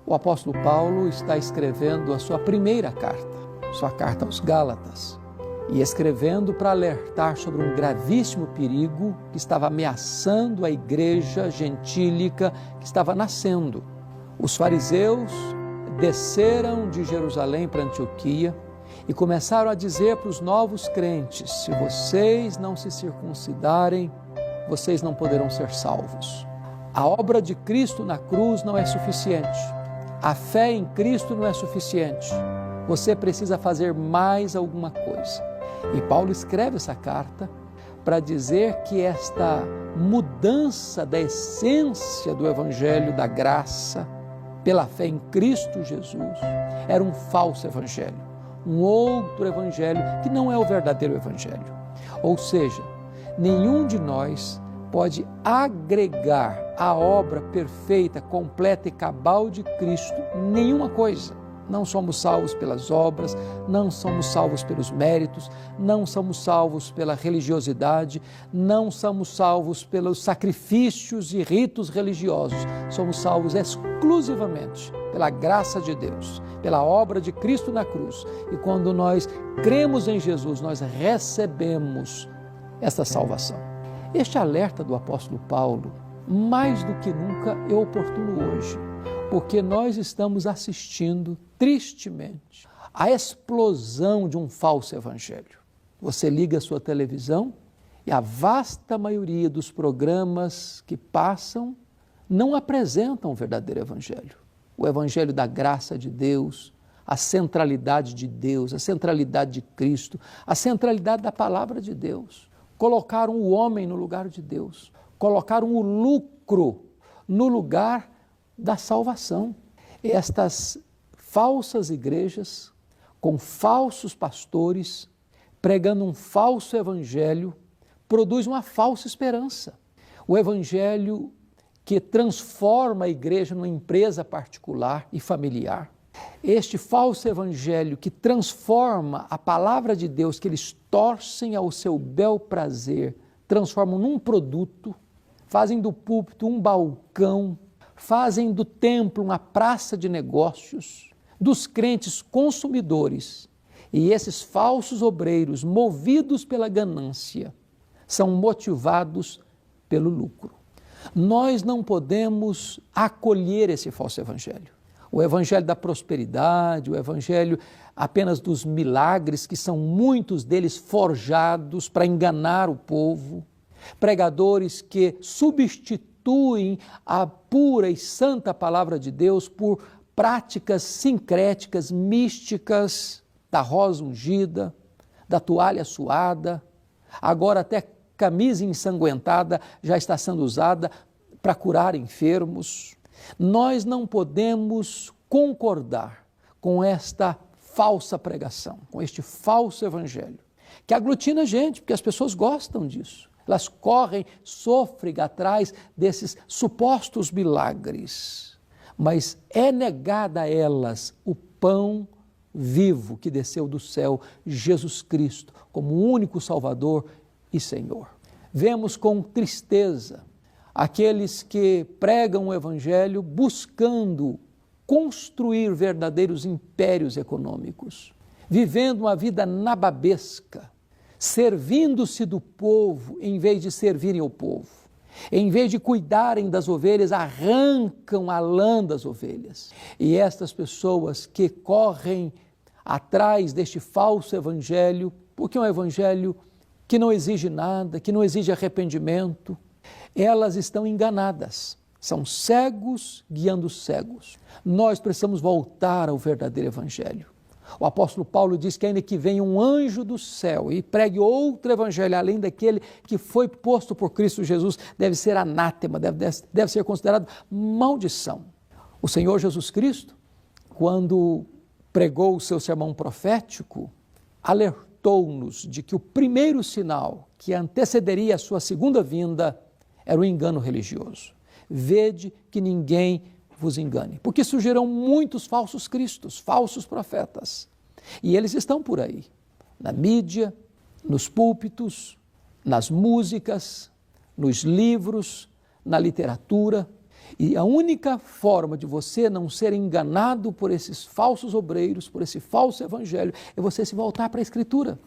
O apóstolo Paulo está escrevendo a sua primeira carta, sua carta aos Gálatas, e escrevendo para alertar sobre um gravíssimo perigo que estava ameaçando a igreja gentílica que estava nascendo. Os fariseus desceram de Jerusalém para Antioquia e começaram a dizer para os novos crentes: se vocês não se circuncidarem, vocês não poderão ser salvos. A obra de Cristo na cruz não é suficiente. A fé em Cristo não é suficiente. Você precisa fazer mais alguma coisa. E Paulo escreve essa carta para dizer que esta mudança da essência do Evangelho da graça, pela fé em Cristo Jesus, era um falso evangelho, um outro evangelho que não é o verdadeiro evangelho. Ou seja, nenhum de nós pode agregar à obra perfeita, completa e cabal de Cristo nenhuma coisa. Não somos salvos pelas obras, não somos salvos pelos méritos, não somos salvos pela religiosidade, não somos salvos pelos sacrifícios e ritos religiosos. Somos salvos exclusivamente pela graça de Deus, pela obra de Cristo na cruz. E quando nós cremos em Jesus, nós recebemos esta salvação. Este alerta do apóstolo Paulo, mais do que nunca, é oportuno hoje, porque nós estamos assistindo, tristemente, à explosão de um falso evangelho. Você liga a sua televisão e a vasta maioria dos programas que passam não apresentam o verdadeiro evangelho. O evangelho da graça de Deus, a centralidade de Deus, a centralidade de Cristo, a centralidade da palavra de Deus. Colocaram o homem no lugar de Deus, colocaram o lucro no lugar da salvação. Estas falsas igrejas, com falsos pastores, pregando um falso evangelho, produz uma falsa esperança. O evangelho que transforma a igreja numa empresa particular e familiar. Este falso evangelho que transforma a palavra de Deus, que eles torcem ao seu bel prazer, transformam num produto, fazem do púlpito um balcão, fazem do templo uma praça de negócios, dos crentes consumidores. E esses falsos obreiros, movidos pela ganância, são motivados pelo lucro. Nós não podemos acolher esse falso evangelho. O evangelho da prosperidade, o evangelho apenas dos milagres, que são muitos deles forjados para enganar o povo, pregadores que substituem a pura e santa palavra de Deus por práticas sincréticas, místicas, da rosa ungida, da toalha suada, agora até camisa ensanguentada já está sendo usada para curar enfermos. Nós não podemos concordar com esta falsa pregação, com este falso evangelho, que aglutina a gente, porque as pessoas gostam disso. Elas correm, sofrem atrás desses supostos milagres, mas é negada a elas o pão vivo que desceu do céu, Jesus Cristo, como o único Salvador e Senhor. Vemos com tristeza aqueles que pregam o evangelho buscando construir verdadeiros impérios econômicos, vivendo uma vida nababesca, servindo-se do povo em vez de servirem ao povo. Em vez de cuidarem das ovelhas, arrancam a lã das ovelhas. E estas pessoas que correm atrás deste falso evangelho, porque é um evangelho que não exige nada, que não exige arrependimento, elas estão enganadas. São cegos guiando cegos. Nós precisamos voltar ao verdadeiro evangelho. O apóstolo Paulo diz que ainda que venha um anjo do céu e pregue outro evangelho, além daquele que foi posto por Cristo Jesus, deve ser anátema, deve ser considerado maldição. O Senhor Jesus Cristo, quando pregou o seu sermão profético, alertou-nos de que o primeiro sinal que antecederia a sua segunda vinda era o engano religioso. Vede que ninguém vos engane, porque surgirão muitos falsos cristos, falsos profetas, e eles estão por aí, na mídia, nos púlpitos, nas músicas, nos livros, na literatura, E a única forma de você não ser enganado por esses falsos obreiros, por esse falso evangelho, é você se voltar para a Escritura.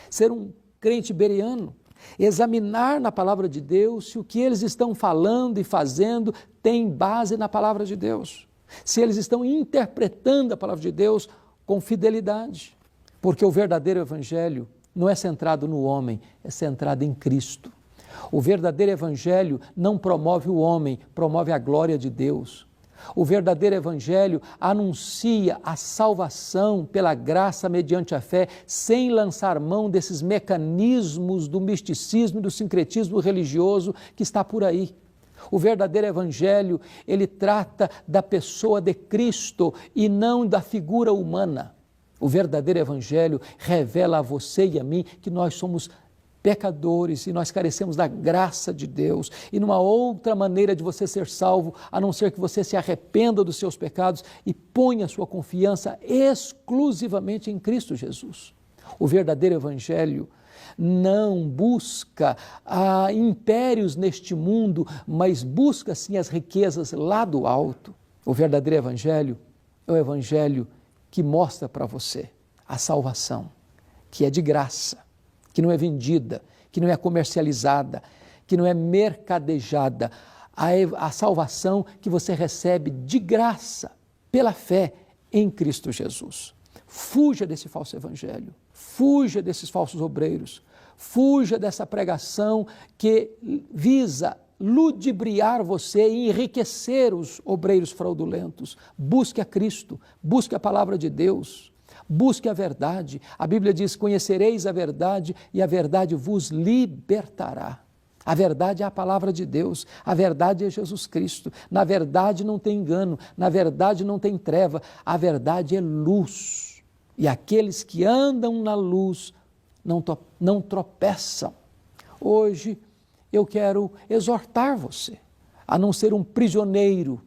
Ser um crente bereano, examinar na palavra de Deus se o que eles estão falando e fazendo tem base na palavra de Deus. Se eles estão interpretando a palavra de Deus com fidelidade. Porque o verdadeiro evangelho não é centrado no homem, é centrado em Cristo. O verdadeiro evangelho não promove o homem, promove a glória de Deus. O verdadeiro evangelho anuncia a salvação pela graça mediante a fé, sem lançar mão desses mecanismos do misticismo e do sincretismo religioso que está por aí. O verdadeiro evangelho, ele trata da pessoa de Cristo e não da figura humana. O verdadeiro evangelho revela a você e a mim que nós somos pecadores e nós carecemos da graça de Deus. E numa outra maneira de você ser salvo, a não ser que você se arrependa dos seus pecados e ponha sua confiança exclusivamente em Cristo Jesus. O verdadeiro evangelho não busca impérios neste mundo, mas busca sim as riquezas lá do alto. O verdadeiro evangelho é o evangelho que mostra para você a salvação, que é de graça, que não é vendida, que não é comercializada, que não é mercadejada. A salvação que você recebe de graça, pela fé em Cristo Jesus. Fuja desse falso evangelho, fuja desses falsos obreiros, fuja dessa pregação que visa ludibriar você e enriquecer os obreiros fraudulentos. Busque a Cristo, busque a palavra de Deus, busque a verdade. A Bíblia diz: conhecereis a verdade e a verdade vos libertará. A verdade é a palavra de Deus, a verdade é Jesus Cristo. Na verdade não tem engano, na verdade não tem treva, a verdade é luz. E aqueles que andam na luz não tropeçam. Hoje eu quero exortar você a não ser um prisioneiro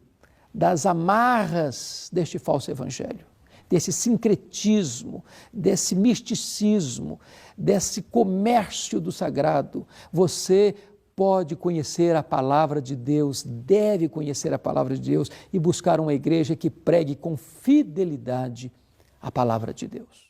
das amarras deste falso evangelho, desse sincretismo, desse misticismo, desse comércio do sagrado. Você pode conhecer a palavra de Deus, deve conhecer a palavra de Deus e buscar uma igreja que pregue com fidelidade a palavra de Deus.